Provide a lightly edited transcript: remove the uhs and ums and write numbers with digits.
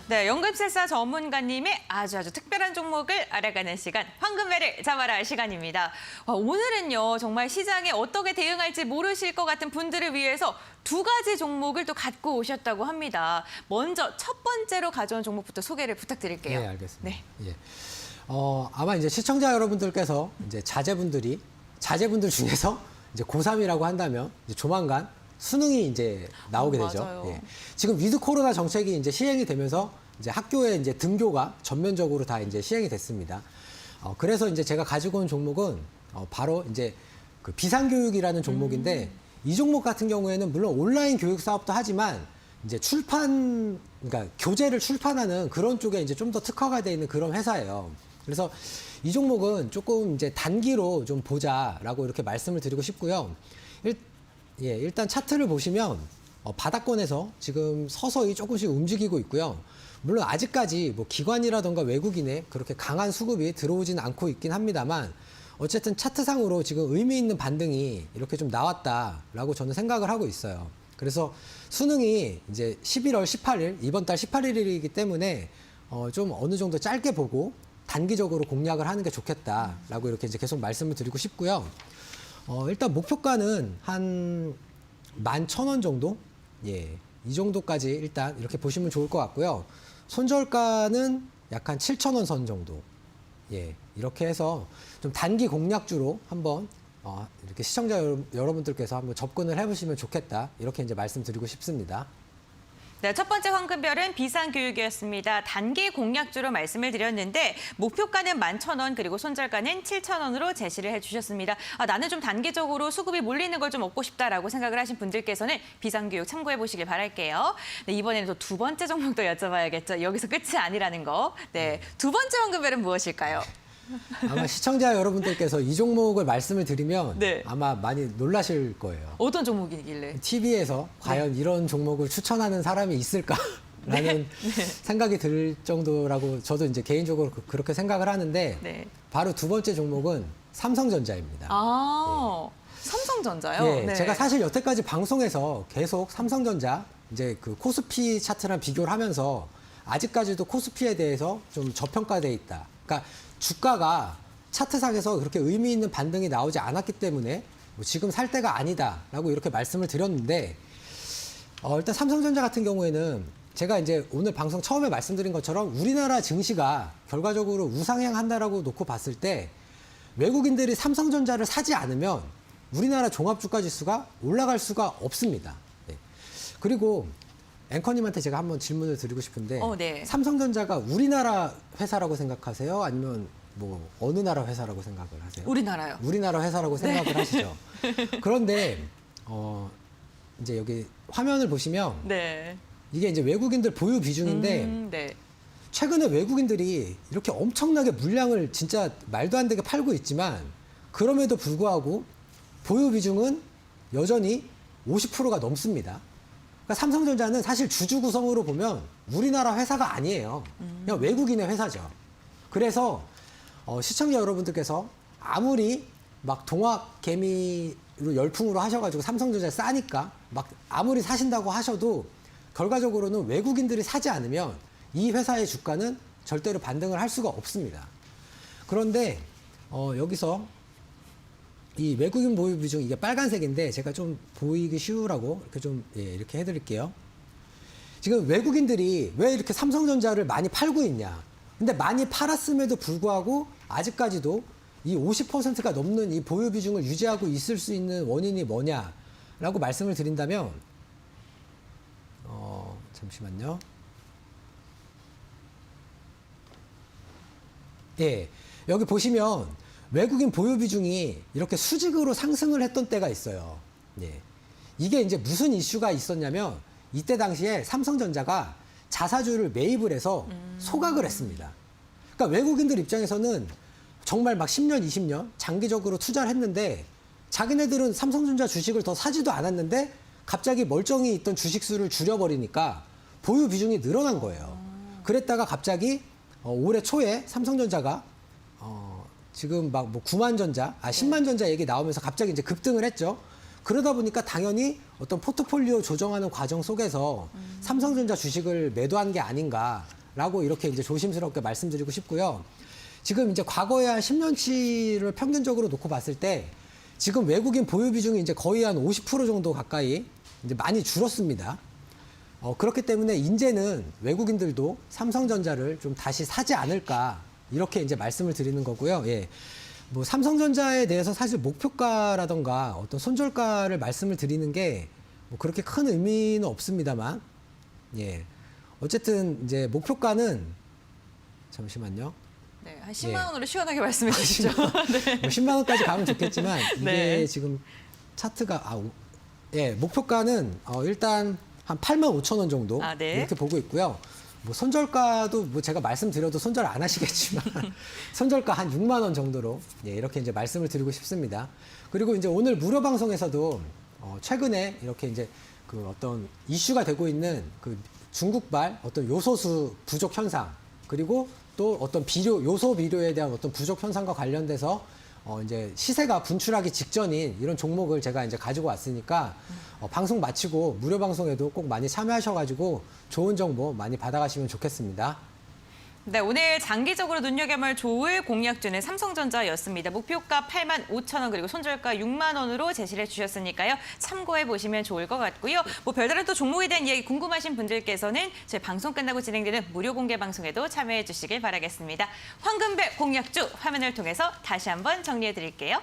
네, 연금술사 전문가님의 아주 특별한 종목을 알아가는 시간, 황금매를 잡아라 시간입니다. 오늘은요, 정말 시장에 어떻게 대응할지 모르실 것 같은 분들을 위해서 두 가지 종목을 또 갖고 오셨다고 합니다. 먼저 첫 번째로 가져온 종목부터 소개를 부탁드릴게요. 네, 알겠습니다. 네. 예. 아마 이제 시청자 여러분들께서 이제 자제분들 중에서 이제 고3이라고 한다면 이제 조만간 수능이 이제 나오게 되죠. 맞아요. 예. 지금 위드 코로나 정책이 이제 시행이 되면서 이제 학교에 이제 등교가 전면적으로 다 이제 시행이 됐습니다. 그래서 이제 제가 가지고 온 종목은 바로 이제 그 비상교육이라는 종목인데 이 종목 같은 경우에는 물론 온라인 교육 사업도 하지만 이제 그러니까 교재를 출판하는 그런 쪽에 이제 좀 더 특화가 돼 있는 그런 회사예요. 그래서 이 종목은 조금 이제 단기로 좀 보자라고 이렇게 말씀을 드리고 싶고요. 일단 차트를 보시면 바닥권에서 지금 서서히 조금씩 움직이고 있고요. 물론 아직까지 뭐 기관이라던가 외국인의 그렇게 강한 수급이 들어오지는 않고 있긴 합니다만 어쨌든 차트상으로 지금 의미 있는 반등이 이렇게 좀 나왔다라고 저는 생각을 하고 있어요. 그래서 수능이 이제 11월 18일, 이번 달 18일이기 때문에 좀 어느 정도 짧게 보고 단기적으로 공략을 하는 게 좋겠다라고 이렇게 이제 계속 말씀을 드리고 싶고요. 일단 목표가는 한 11,000원 정도? 예. 이 정도까지 일단 이렇게 보시면 좋을 것 같고요. 손절가는 약 한 7,000원 선 정도. 예. 이렇게 해서 좀 단기 공략주로 한번 이렇게 시청자 여러분들께서 한번 접근을 해보시면 좋겠다. 이렇게 이제 말씀드리고 싶습니다. 네, 첫 번째 황금별은 비상교육이었습니다. 단기 공략주로 말씀을 드렸는데 목표가는 11,000원 그리고 손절가는 7,000원으로 제시를 해주셨습니다. 나는 좀 단기적으로 수급이 몰리는 걸 좀 얻고 싶다라고 생각을 하신 분들께서는 비상교육 참고해 보시길 바랄게요. 네, 이번에는 또 두 번째 종목도 여쭤봐야겠죠. 여기서 끝이 아니라는 거. 네, 두 번째 황금별은 무엇일까요? 아마 시청자 여러분들께서 이 종목을 말씀을 드리면 네. 아마 많이 놀라실 거예요. 어떤 종목이길래? TV에서 과연 이런 종목을 추천하는 사람이 있을까라는 생각이 들 정도라고 저도 이제 개인적으로 그렇게 생각을 하는데 네. 바로 두 번째 종목은 삼성전자입니다. 삼성전자요? 예, 네. 제가 사실 여태까지 방송에서 계속 삼성전자 이제 그 코스피 차트랑 비교를 하면서 아직까지도 코스피에 대해서 좀 저평가돼 있다. 그러니까 주가가 차트상에서 그렇게 의미 있는 반등이 나오지 않았기 때문에 뭐 지금 살 때가 아니다라고 이렇게 말씀을 드렸는데 일단 삼성전자 같은 경우에는 제가 이제 오늘 방송 처음에 말씀드린 것처럼 우리나라 증시가 결과적으로 우상향한다라고 놓고 봤을 때 외국인들이 삼성전자를 사지 않으면 우리나라 종합주가지수가 올라갈 수가 없습니다. 네. 그리고 앵커님한테 제가 한번 질문을 드리고 싶은데 네. 삼성전자가 우리나라 회사라고 생각하세요? 아니면 뭐 어느 나라 회사라고 생각을 하세요? 우리나라요. 우리나라 회사라고 생각을 하시죠. 그런데 이제 여기 화면을 보시면 네. 이게 이제 외국인들 보유 비중인데 네. 최근에 외국인들이 이렇게 엄청나게 물량을 진짜 말도 안 되게 팔고 있지만 그럼에도 불구하고 보유 비중은 여전히 50%가 넘습니다. 그러니까 삼성전자는 사실 주주 구성으로 보면 우리나라 회사가 아니에요. 그냥 외국인의 회사죠. 그래서 시청자 여러분들께서 아무리 막 동학 개미로 열풍으로 하셔가지고 삼성전자 싸니까 막 아무리 사신다고 하셔도 결과적으로는 외국인들이 사지 않으면 이 회사의 주가는 절대로 반등을 할 수가 없습니다. 그런데 여기서 이 외국인 보유 비중 이게 빨간색인데 제가 좀 보이기 쉬우라고 이렇게 좀 이렇게 해드릴게요. 지금 외국인들이 왜 이렇게 삼성전자를 많이 팔고 있냐? 근데 많이 팔았음에도 불구하고 아직까지도 이 50%가 넘는 이 보유 비중을 유지하고 있을 수 있는 원인이 뭐냐라고 말씀을 드린다면 잠시만요. 예, 여기 보시면 외국인 보유 비중이 이렇게 수직으로 상승을 했던 때가 있어요. 예. 이게 이제 무슨 이슈가 있었냐면 이때 당시에 삼성전자가 자사주를 매입을 해서 소각을 했습니다. 그러니까 외국인들 입장에서는 정말 막 10년, 20년 장기적으로 투자를 했는데 자기네들은 삼성전자 주식을 더 사지도 않았는데 갑자기 멀쩡히 있던 주식 수를 줄여버리니까 보유 비중이 늘어난 거예요. 그랬다가 갑자기 올해 초에 삼성전자가 지금 막 뭐 9만 전자, 10만 전자 얘기 나오면서 갑자기 이제 급등을 했죠. 그러다 보니까 당연히 어떤 포트폴리오 조정하는 과정 속에서 삼성전자 주식을 매도한 게 아닌가 라고 이렇게 이제 조심스럽게 말씀드리고 싶고요. 지금 이제 과거에 한 10년치를 평균적으로 놓고 봤을 때 지금 외국인 보유 비중이 이제 거의 한 50% 정도 가까이 이제 많이 줄었습니다. 그렇기 때문에 이제는 외국인들도 삼성전자를 좀 다시 사지 않을까 이렇게 이제 말씀을 드리는 거고요. 예. 뭐 삼성전자에 대해서 사실 목표가라던가 어떤 손절가를 말씀을 드리는 게 뭐 그렇게 큰 의미는 없습니다만, 예. 어쨌든 이제 목표가는 잠시만요. 네, 한 10만 원으로 시원하게 말씀해 주시죠. 네. 뭐 10만 원까지 가면 좋겠지만 이게 네. 지금 차트가 예, 목표가는 일단 한 8만 5천 원 정도 아, 네. 이렇게 보고 있고요. 뭐 손절가도 뭐 제가 말씀드려도 손절 안 하시겠지만 손절가 한 6만 원 정도로 예, 이렇게 이제 말씀을 드리고 싶습니다. 그리고 이제 오늘 무료 방송에서도 최근에 이렇게 이제 그 어떤 이슈가 되고 있는 그 중국발 어떤 요소수 부족 현상 그리고 또 어떤 요소 비료에 대한 어떤 부족 현상과 관련돼서 이제 시세가 분출하기 직전인 이런 종목을 제가 이제 가지고 왔으니까 방송 마치고 무료 방송에도 꼭 많이 참여하셔가지고 좋은 정보 많이 받아가시면 좋겠습니다. 네, 오늘 장기적으로 눈여겨볼 좋을 공략주는 삼성전자였습니다. 목표가 8만 5천 원 그리고 손절가 6만 원으로 제시를 해주셨으니까요. 참고해 보시면 좋을 것 같고요. 뭐 별다른 또 종목에 대한 이야기 궁금하신 분들께서는 저희 방송 끝나고 진행되는 무료 공개 방송에도 참여해 주시길 바라겠습니다. 황금별 공략주 화면을 통해서 다시 한번 정리해 드릴게요.